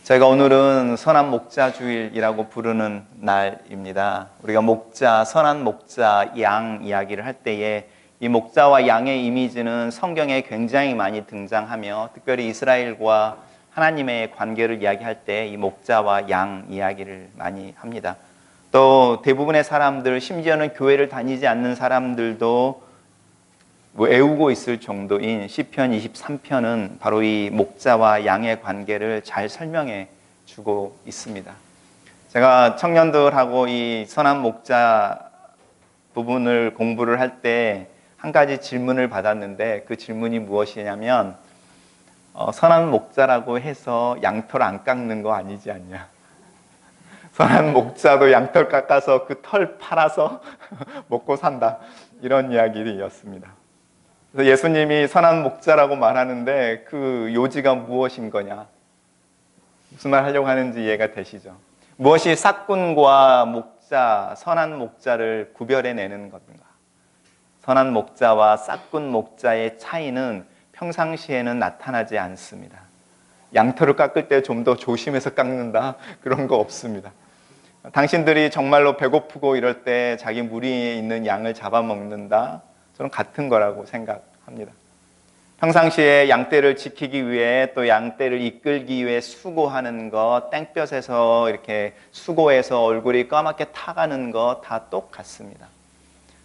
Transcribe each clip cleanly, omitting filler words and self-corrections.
저희가 오늘은 선한 목자 주일이라고 부르는 날입니다. 우리가 목자, 선한 목자, 양 이야기를 할 때에 이 목자와 양의 이미지는 성경에 굉장히 많이 등장하며 특별히 이스라엘과 하나님의 관계를 이야기할 때 이 목자와 양 이야기를 많이 합니다. 또 대부분의 사람들, 심지어는 교회를 다니지 않는 사람들도 외우고 있을 정도인 시편 23편은 바로 이 목자와 양의 관계를 잘 설명해 주고 있습니다. 제가 청년들하고 이 선한 목자 부분을 공부를 할 때 한 가지 질문을 받았는데 그 질문이 무엇이냐면 선한 목자라고 해서 양털 안 깎는 거 아니지 않냐? 선한 목자도 양털 깎아서 그 털 팔아서 먹고 산다, 이런 이야기였습니다. 그래서 예수님이 선한 목자라고 말하는데 그 요지가 무엇인 거냐? 무슨 말 하려고 하는지 이해가 되시죠? 무엇이 싹군과 목자, 선한 목자를 구별해내는 것인가? 선한 목자와 싹군 목자의 차이는 평상시에는 나타나지 않습니다. 양털을 깎을 때 좀 더 조심해서 깎는다, 그런 거 없습니다. 당신들이 정말로 배고프고 이럴 때 자기 무리에 있는 양을 잡아먹는다, 저는 같은 거라고 생각합니다. 평상시에 양떼를 지키기 위해 또 양떼를 이끌기 위해 수고하는 것, 땡볕에서 이렇게 수고해서 얼굴이 까맣게 타가는 것 다 똑같습니다.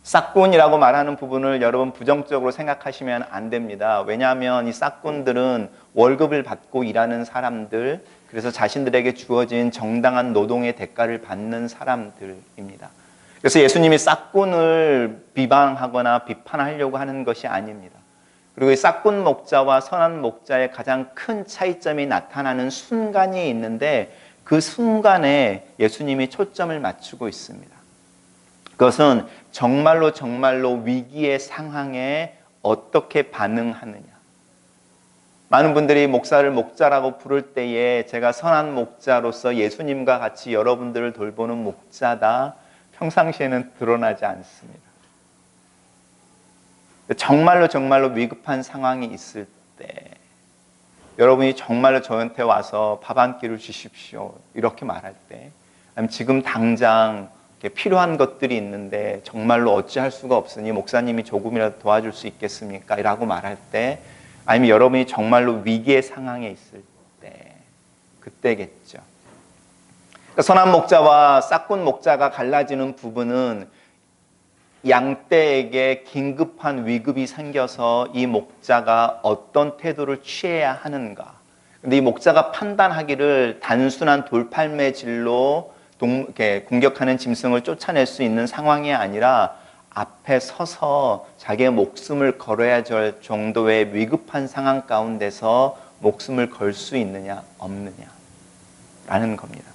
싹군이라고 말하는 부분을 여러분 부정적으로 생각하시면 안 됩니다. 왜냐하면 이 싹군들은 월급을 받고 일하는 사람들, 그래서 자신들에게 주어진 정당한 노동의 대가를 받는 사람들입니다. 그래서 예수님이 싹군을 비방하거나 비판하려고 하는 것이 아닙니다. 그리고 이 싹군 목자와 선한 목자의 가장 큰 차이점이 나타나는 순간이 있는데 그 순간에 예수님이 초점을 맞추고 있습니다. 그것은 정말로 위기의 상황에 어떻게 반응하느냐. 많은 분들이 목사를 목자라고 부를 때에 제가 선한 목자로서 예수님과 같이 여러분들을 돌보는 목자다, 평상시에는 드러나지 않습니다. 정말로 위급한 상황이 있을 때 여러분이 정말로 저한테 와서 밥 한 끼를 주십시오, 이렇게 말할 때, 아니면 지금 당장 필요한 것들이 있는데 정말로 어찌할 수가 없으니 목사님이 조금이라도 도와줄 수 있겠습니까? 라고 말할 때, 아니면 여러분이 정말로 위기의 상황에 있을 때, 그때겠죠. 선한 목자와 싹군 목자가 갈라지는 부분은 양떼에게 긴급한 위급이 생겨서 이 목자가 어떤 태도를 취해야 하는가. 근데 이 목자가 판단하기를 단순한 돌팔매질로 공격하는 짐승을 쫓아낼 수 있는 상황이 아니라 앞에 서서 자기의 목숨을 걸어야 할 정도의 위급한 상황 가운데서 목숨을 걸 수 있느냐 없느냐라는 겁니다.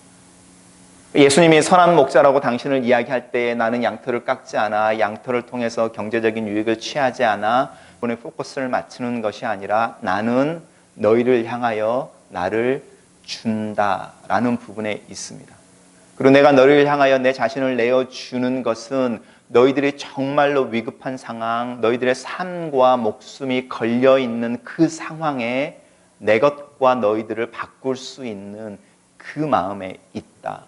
예수님이 선한 목자라고 당신을 이야기할 때 나는 양털을 깎지 않아, 양털을 통해서 경제적인 유익을 취하지 않아, 본의 포커스를 맞추는 것이 아니라 나는 너희를 향하여 나를 준다라는 부분에 있습니다. 그리고 내가 너희를 향하여 내 자신을 내어주는 것은 너희들이 정말로 위급한 상황, 너희들의 삶과 목숨이 걸려있는 그 상황에 내 것과 너희들을 바꿀 수 있는 그 마음에 있다.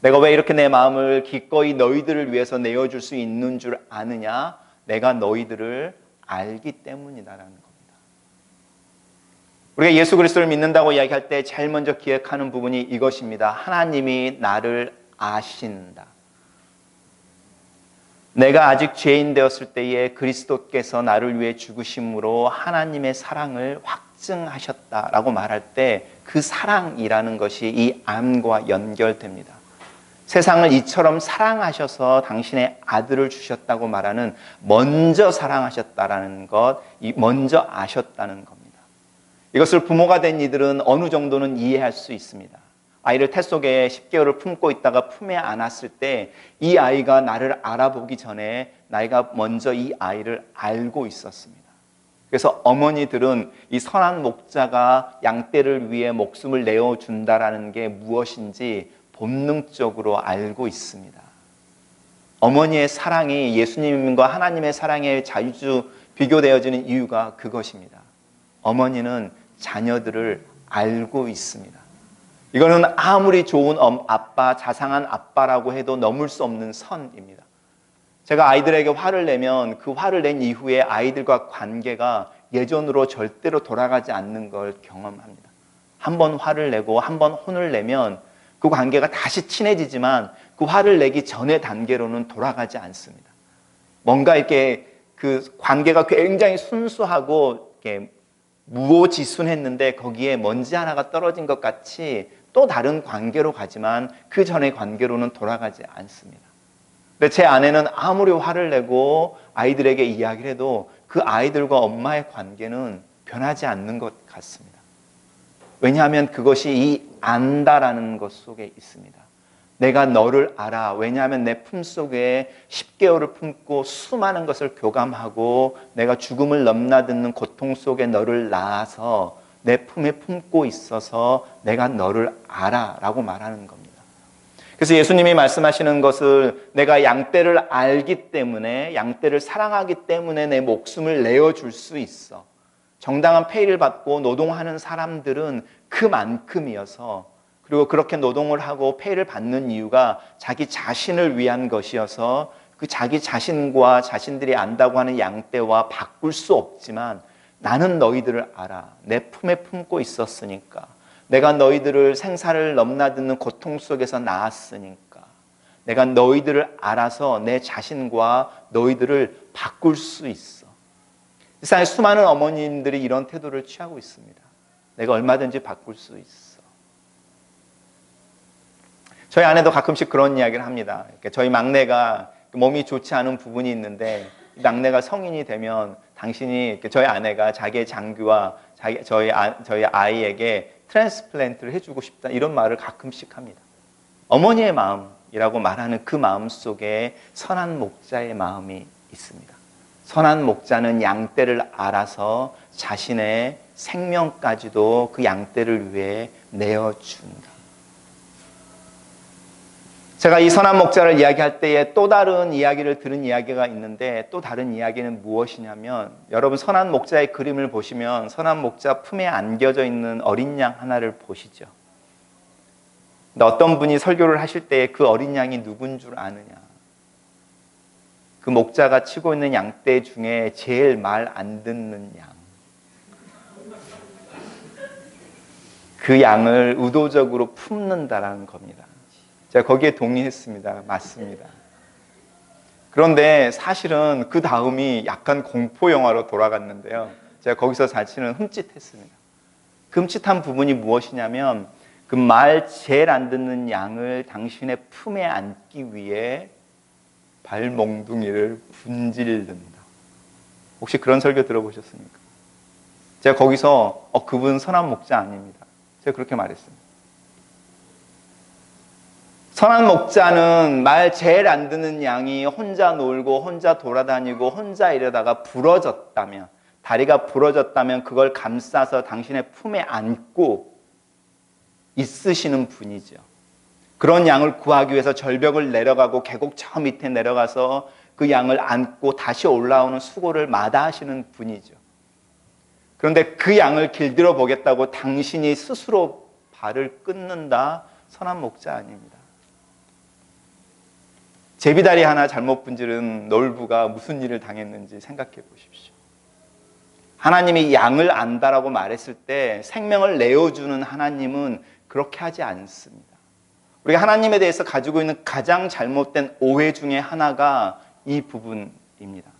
내가 왜 이렇게 내 마음을 기꺼이 너희들을 위해서 내어줄 수 있는 줄 아느냐? 내가 너희들을 알기 때문이다라는 겁니다. 우리가 예수 그리스도를 믿는다고 이야기할 때 제일 먼저 기억하는 부분이 이것입니다. 하나님이 나를 아신다. 내가 아직 죄인 되었을 때에 그리스도께서 나를 위해 죽으심으로 하나님의 사랑을 확증하셨다라고 말할 때 그 사랑이라는 것이 이 암과 연결됩니다. 세상을 이처럼 사랑하셔서 당신의 아들을 주셨다고 말하는 먼저 사랑하셨다라는 것, 먼저 아셨다는 겁니다. 이것을 부모가 된 이들은 어느 정도는 이해할 수 있습니다. 아이를 태 속에 10개월을 품고 있다가 품에 안았을 때 이 아이가 나를 알아보기 전에 나이가 먼저 이 아이를 알고 있었습니다. 그래서 어머니들은 이 선한 목자가 양떼를 위해 목숨을 내어준다라는 게 무엇인지 본능적으로 알고 있습니다. 어머니의 사랑이 예수님과 하나님의 사랑에 자주 비교되어지는 이유가 그것입니다. 어머니는 자녀들을 알고 있습니다. 이거는 아무리 좋은 아빠, 자상한 아빠라고 해도 넘을 수 없는 선입니다. 제가 아이들에게 화를 내면 그 화를 낸 이후에 아이들과 관계가 예전으로 절대로 돌아가지 않는 걸 경험합니다. 한 번 화를 내고 한 번 혼을 내면 그 관계가 다시 친해지지만 그 화를 내기 전의 단계로는 돌아가지 않습니다. 뭔가 이렇게 그 관계가 굉장히 순수하고 이렇게 무오지순했는데 거기에 먼지 하나가 떨어진 것 같이 또 다른 관계로 가지만 그 전의 관계로는 돌아가지 않습니다. 근데 제 아내는 아무리 화를 내고 아이들에게 이야기를 해도 그 아이들과 엄마의 관계는 변하지 않는 것 같습니다. 왜냐하면 그것이 이 안다라는 것 속에 있습니다. 내가 너를 알아. 왜냐하면 내 품속에 10개월을 품고 수많은 것을 교감하고 내가 죽음을 넘나드는 고통 속에 너를 낳아서 내 품에 품고 있어서 내가 너를 알아 라고 말하는 겁니다. 그래서 예수님이 말씀하시는 것을 내가 양떼를 알기 때문에, 양떼를 사랑하기 때문에 내 목숨을 내어줄 수 있어. 정당한 페이를 받고 노동하는 사람들은 그만큼이어서, 그리고 그렇게 노동을 하고 페이를 받는 이유가 자기 자신을 위한 것이어서 그 자기 자신과 자신들이 안다고 하는 양떼와 바꿀 수 없지만 나는 너희들을 알아. 내 품에 품고 있었으니까. 내가 너희들을 생사를 넘나드는 고통 속에서 낳았으니까. 내가 너희들을 알아서 내 자신과 너희들을 바꿀 수 있어. 세상에 수많은 어머님들이 이런 태도를 취하고 있습니다. 내가 얼마든지 바꿀 수 있어. 저희 아내도 가끔씩 그런 이야기를 합니다. 저희 막내가 몸이 좋지 않은 부분이 있는데 막내가 성인이 되면 당신이, 저희 아내가 자기의 장기와 저희 아이에게 트랜스플란트를 해주고 싶다 이런 말을 가끔씩 합니다. 어머니의 마음이라고 말하는 그 마음 속에 선한 목자의 마음이 있습니다. 선한 목자는 양떼를 알아서 자신의 생명까지도 그 양떼를 위해 내어준다. 제가 이 선한 목자를 이야기할 때에 또 다른 이야기를 들은 이야기가 있는데, 또 다른 이야기는 무엇이냐면, 여러분 선한 목자의 그림을 보시면 선한 목자 품에 안겨져 있는 어린 양 하나를 보시죠. 근데 어떤 분이 설교를 하실 때 그 어린 양이 누군 줄 아느냐? 그 목자가 치고 있는 양떼 중에 제일 말 안 듣는 양. 그 양을 의도적으로 품는다라는 겁니다. 제가 거기에 동의했습니다. 맞습니다. 그런데 사실은 그 다음이 약간 공포 영화로 돌아갔는데요. 제가 거기서 자신은 흠칫했습니다. 그 흠칫한 부분이 무엇이냐면, 그 말 제일 안 듣는 양을 당신의 품에 안기 위해 발몽둥이를 분질른다. 혹시 그런 설교 들어보셨습니까? 제가 거기서 그분 선한 목자 아닙니다. 제가 그렇게 말했습니다. 선한 목자는 말 제일 안 듣는 양이 혼자 놀고 혼자 돌아다니고 혼자 이러다가 부러졌다면, 다리가 부러졌다면 그걸 감싸서 당신의 품에 안고 있으시는 분이죠. 그런 양을 구하기 위해서 절벽을 내려가고 계곡 저 밑에 내려가서 그 양을 안고 다시 올라오는 수고를 마다하시는 분이죠. 그런데 그 양을 길들여 보겠다고 당신이 스스로 발을 끊는다? 선한 목자 아닙니다. 제비다리 하나 잘못 분지른 놀부가 무슨 일을 당했는지 생각해 보십시오. 하나님이 양을 안다라고 말했을 때 생명을 내어주는 하나님은 그렇게 하지 않습니다. 우리가 하나님에 대해서 가지고 있는 가장 잘못된 오해 중에 하나가 이 부분입니다.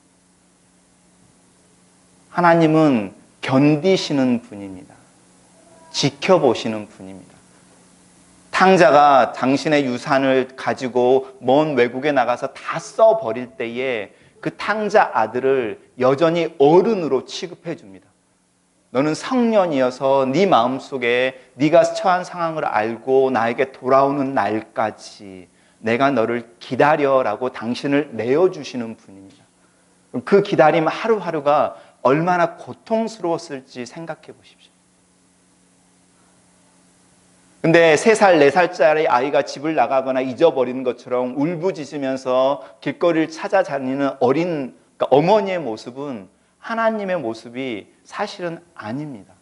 하나님은 견디시는 분입니다. 지켜보시는 분입니다. 탕자가 당신의 유산을 가지고 먼 외국에 나가서 다 써버릴 때에 그 탕자 아들을 여전히 어른으로 취급해 줍니다. 너는 성년이어서 네 마음속에 네가 처한 상황을 알고 나에게 돌아오는 날까지 내가 너를 기다려라고 당신을 내어주시는 분입니다. 그 기다림 하루하루가 얼마나 고통스러웠을지 생각해 보십시오. 근데 3살, 4살짜리 아이가 집을 나가거나 잊어버리는 것처럼 울부짖으면서 길거리를 찾아다니는 어머니의 모습은 하나님의 모습이 사실은 아닙니다.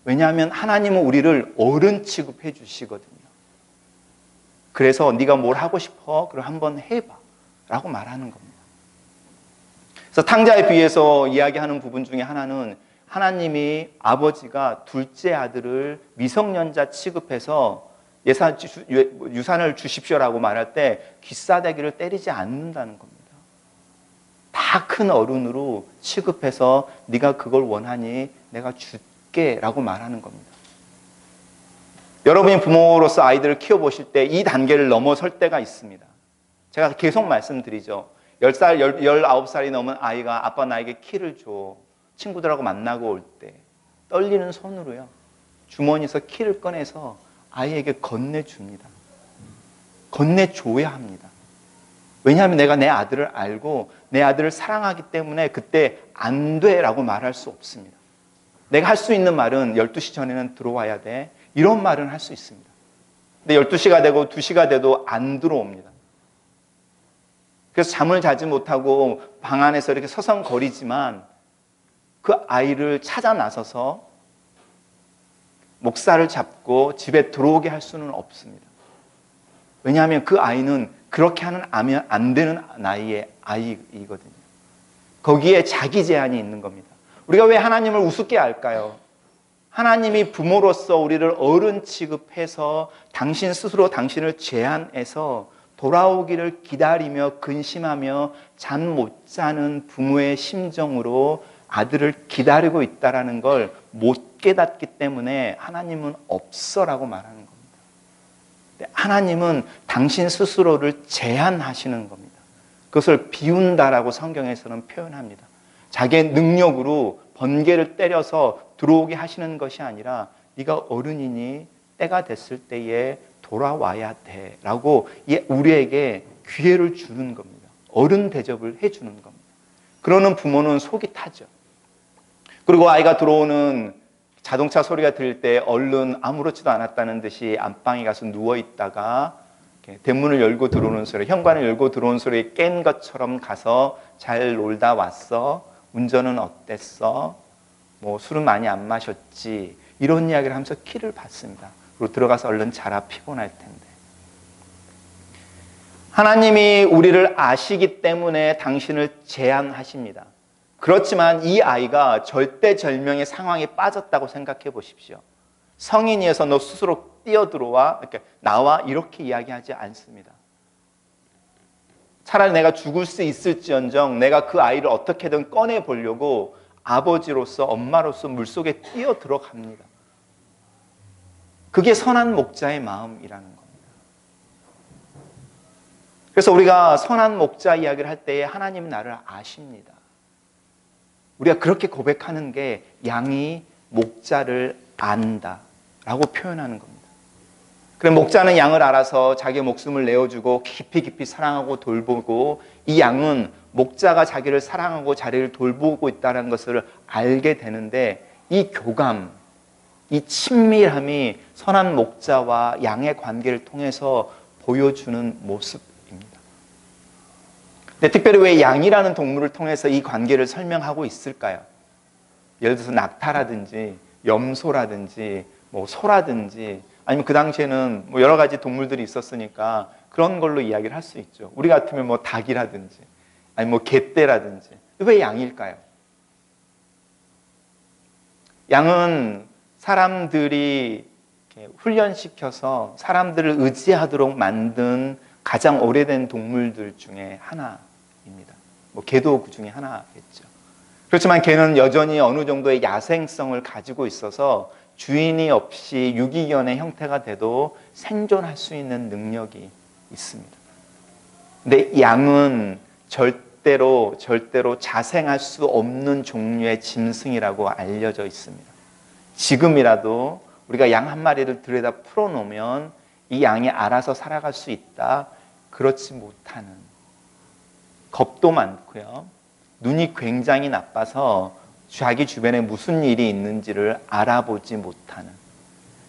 왜냐하면 하나님은 우리를 어른 취급해 주시거든요. 그래서 네가 뭘 하고 싶어? 그럼 한번 해봐 라고 말하는 겁니다. 그래서 탕자에 비해서 이야기하는 부분 중에 하나는 하나님이 아버지가 둘째 아들을 미성년자 취급해서 유산을 주십시오라고 말할 때 귀싸대기를 때리지 않는다는 겁니다. 다 큰 어른으로 취급해서 네가 그걸 원하니 내가 줄게 라고 말하는 겁니다. 여러분이 부모로서 아이들을 키워보실 때 이 단계를 넘어설 때가 있습니다. 제가 계속 말씀드리죠. 10살, 19살이 넘은 아이가 아빠 나에게 키를 줘. 친구들하고 만나고 올 때 떨리는 손으로요. 주머니에서 키를 꺼내서 아이에게 건네줍니다. 건네줘야 합니다. 왜냐하면 내가 내 아들을 알고 내 아들을 사랑하기 때문에 그때 안 돼라고 말할 수 없습니다. 내가 할 수 있는 말은 12시 전에는 들어와야 돼. 이런 말은 할 수 있습니다. 근데 12시가 되고 2시가 돼도 안 들어옵니다. 그래서 잠을 자지 못하고 방 안에서 이렇게 서성거리지만 그 아이를 찾아 나서서 목살을 잡고 집에 들어오게 할 수는 없습니다. 왜냐하면 그 아이는 그렇게 하면 안 되는 나이의 아이거든요. 거기에 자기 제한이 있는 겁니다. 우리가 왜 하나님을 우습게 할까요? 하나님이 부모로서 우리를 어른 취급해서 당신 스스로 당신을 제한해서 돌아오기를 기다리며 근심하며 잠 못 자는 부모의 심정으로 아들을 기다리고 있다는 걸 못 깨닫기 때문에 하나님은 없어라고 말하는 겁니다. 하나님은 당신 스스로를 제한하시는 겁니다. 그것을 비운다라고 성경에서는 표현합니다. 자기의 능력으로 번개를 때려서 들어오게 하시는 것이 아니라 네가 어른이니 때가 됐을 때에 돌아와야 돼 라고 우리에게 기회를 주는 겁니다. 어른 대접을 해주는 겁니다. 그러는 부모는 속이 타죠. 그리고 아이가 들어오는 자동차 소리가 들릴 때 얼른 아무렇지도 않았다는 듯이 안방에 가서 누워있다가 대문을 열고 들어오는 소리, 현관을 열고 들어오는 소리에 깬 것처럼 가서 잘 놀다 왔어? 운전은 어땠어? 뭐 술은 많이 안 마셨지? 이런 이야기를 하면서 키를 받습니다. 그리고 들어가서 얼른 자라, 피곤할 텐데. 하나님이 우리를 아시기 때문에 당신을 제한하십니다. 그렇지만 이 아이가 절대절명의 상황에 빠졌다고 생각해 보십시오. 성인이어서 너 스스로 뛰어들어와, 이렇게 나와 이렇게 이야기하지 않습니다. 차라리 내가 죽을 수 있을지언정 내가 그 아이를 어떻게든 꺼내보려고 아버지로서 엄마로서 물속에 뛰어들어갑니다. 그게 선한 목자의 마음이라는 겁니다. 그래서 우리가 선한 목자 이야기를 할 때에 하나님은 나를 아십니다. 우리가 그렇게 고백하는 게 양이 목자를 안다 라고 표현하는 겁니다. 그래, 목자는 양을 알아서 자기의 목숨을 내어주고 깊이 사랑하고 돌보고, 이 양은 목자가 자기를 사랑하고 자기를 돌보고 있다는 것을 알게 되는데, 이 교감, 이 친밀함이 선한 목자와 양의 관계를 통해서 보여주는 모습입니다. 근데 특별히 왜 양이라는 동물을 통해서 이 관계를 설명하고 있을까요? 예를 들어서 낙타라든지 염소라든지 뭐 소라든지, 아니면 그 당시에는 뭐 여러 가지 동물들이 있었으니까 그런 걸로 이야기를 할 수 있죠. 우리 같으면 뭐 닭이라든지 아니면 뭐 개떼라든지. 왜 양일까요? 양은 사람들이 훈련시켜서 사람들을 의지하도록 만든 가장 오래된 동물들 중에 하나입니다. 뭐 개도 그 중에 하나겠죠. 그렇지만 개는 여전히 어느 정도의 야생성을 가지고 있어서 주인이 없이 유기견의 형태가 돼도 생존할 수 있는 능력이 있습니다. 근데 양은 절대로 자생할 수 없는 종류의 짐승이라고 알려져 있습니다. 지금이라도 우리가 양 한 마리를 들여다 풀어놓으면 이 양이 알아서 살아갈 수 있다. 그렇지 못하는, 겁도 많고요. 눈이 굉장히 나빠서 자기 주변에 무슨 일이 있는지를 알아보지 못하는.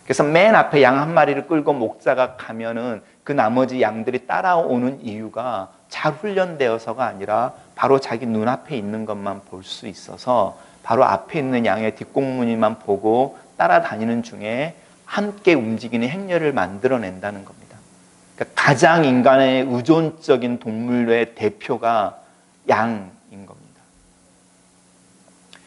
그래서 맨 앞에 양 한 마리를 끌고 목자가 가면은 그 나머지 양들이 따라오는 이유가 잘 훈련되어서가 아니라 바로 자기 눈앞에 있는 것만 볼 수 있어서 바로 앞에 있는 양의 뒷공무니만 보고 따라다니는 중에 함께 움직이는 행렬을 만들어낸다는 겁니다. 그러니까 가장 인간의 의존적인 동물의 대표가 양인 겁니다.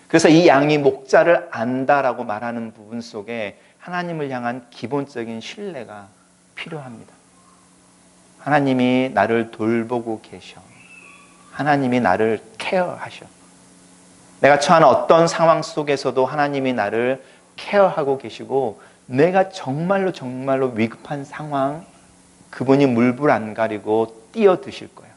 그래서 이 양이 목자를 안다라고 말하는 부분 속에 하나님을 향한 기본적인 신뢰가 필요합니다. 하나님이 나를 돌보고 계셔. 하나님이 나를 케어하셔. 내가 처한 어떤 상황 속에서도 하나님이 나를 케어하고 계시고, 내가 정말로 위급한 상황, 그분이 물불 안 가리고 뛰어드실 거야.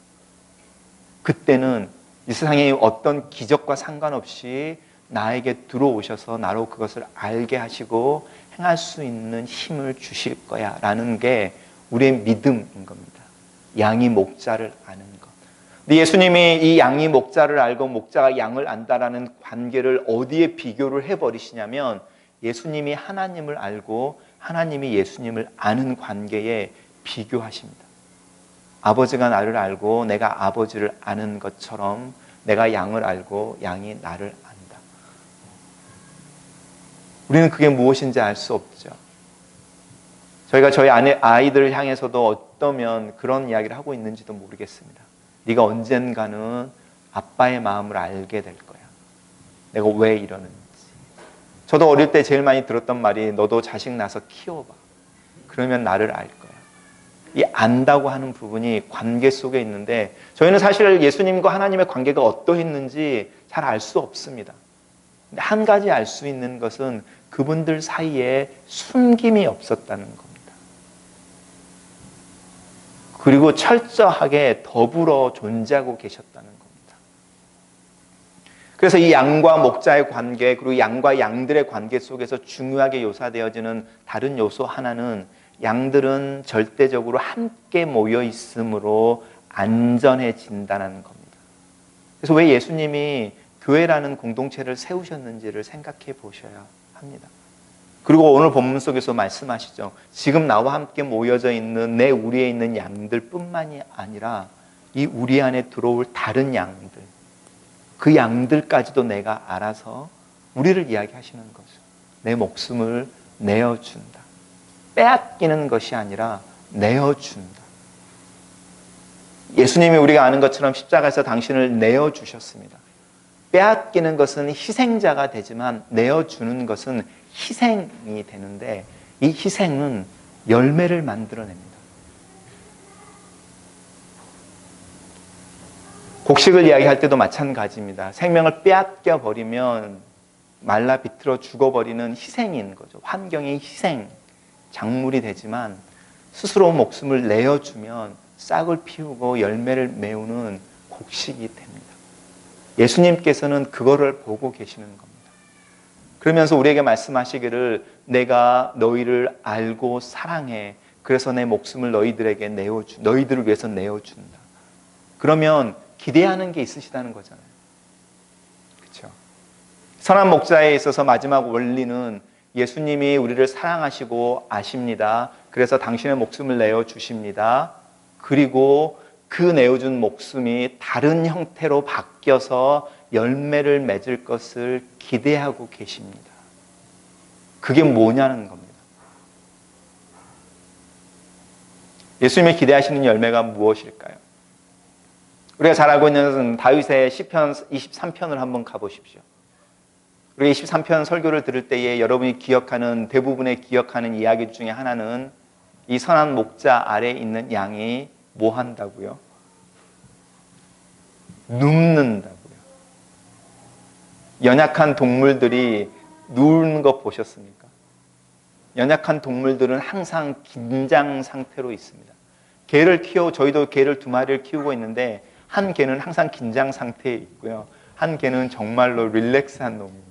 그때는 이 세상의 어떤 기적과 상관없이 나에게 들어오셔서 나로 그것을 알게 하시고 행할 수 있는 힘을 주실 거야 라는 게 우리의 믿음인 겁니다. 양이 목자를 아는 것. 근데 예수님이 이 양이 목자를 알고 목자가 양을 안다라는 관계를 어디에 비교를 해버리시냐면, 예수님이 하나님을 알고 하나님이 예수님을 아는 관계에 비교하십니다. 아버지가 나를 알고 내가 아버지를 아는 것처럼 내가 양을 알고 양이 나를 안다. 우리는 그게 무엇인지 알 수 없죠. 저희가 저희 아이들을 향해서도 어떠면 그런 이야기를 하고 있는지도 모르겠습니다. 네가 언젠가는 아빠의 마음을 알게 될 거야. 내가 왜 이러는지. 저도 어릴 때 제일 많이 들었던 말이, 너도 자식 낳아서 키워봐. 그러면 나를 알 거야. 이 안다고 하는 부분이 관계 속에 있는데, 저희는 사실 예수님과 하나님의 관계가 어떠했는지 잘 알 수 없습니다. 근데 한 가지 알 수 있는 것은 그분들 사이에 숨김이 없었다는 겁니다. 그리고 철저하게 더불어 존재하고 계셨다는 겁니다. 그래서 이 양과 목자의 관계, 그리고 양과 양들의 관계 속에서 중요하게 묘사되어지는 다른 요소 하나는, 양들은 절대적으로 함께 모여 있으므로 안전해진다는 겁니다. 그래서 왜 예수님이 교회라는 공동체를 세우셨는지를 생각해 보셔야 합니다. 그리고 오늘 본문 속에서 말씀하시죠. 지금 나와 함께 모여져 있는 내 우리에 있는 양들 뿐만이 아니라 이 우리 안에 들어올 다른 양들, 그 양들까지도 내가 알아서 우리를 이야기하시는 거죠. 내 목숨을 내어준다. 빼앗기는 것이 아니라 내어준다. 예수님이 우리가 아는 것처럼 십자가에서 당신을 내어주셨습니다. 빼앗기는 것은 희생자가 되지만 내어주는 것은 희생이 되는데, 이 희생은 열매를 만들어냅니다. 곡식을 이야기할 때도 마찬가지입니다. 생명을 빼앗겨 버리면 말라 비틀어 죽어버리는 희생인 거죠. 환경의 희생, 작물이 되지만 스스로 목숨을 내어주면 싹을 피우고 열매를 메우는 곡식이 됩니다. 예수님께서는 그거를 보고 계시는 겁니다. 그러면서 우리에게 말씀하시기를, 내가 너희를 알고 사랑해. 그래서 내 목숨을 너희들을 위해서 내어준다. 그러면 기대하는 게 있으시다는 거잖아요. 그렇죠? 선한 목자에 있어서 마지막 원리는, 예수님이 우리를 사랑하시고 아십니다. 그래서 당신의 목숨을 내어주십니다. 그리고 그 내어준 목숨이 다른 형태로 바뀌어서 열매를 맺을 것을 기대하고 계십니다. 그게 뭐냐는 겁니다. 예수님이 기대하시는 열매가 무엇일까요? 우리가 잘 알고 있는 다윗의 시편 23편을 한번 가보십시오. 우리가 23편 설교를 들을 때에 여러분이 대부분의 기억하는 이야기 중에 하나는, 이 선한 목자 아래에 있는 양이 뭐 한다고요? 눕는다고요. 연약한 동물들이 누우는 거 보셨습니까? 연약한 동물들은 항상 긴장 상태로 있습니다. 저희도 개를 2마리를 키우고 있는데, 한 개는 항상 긴장 상태에 있고요. 한 개는 정말로 릴렉스한 놈입니다.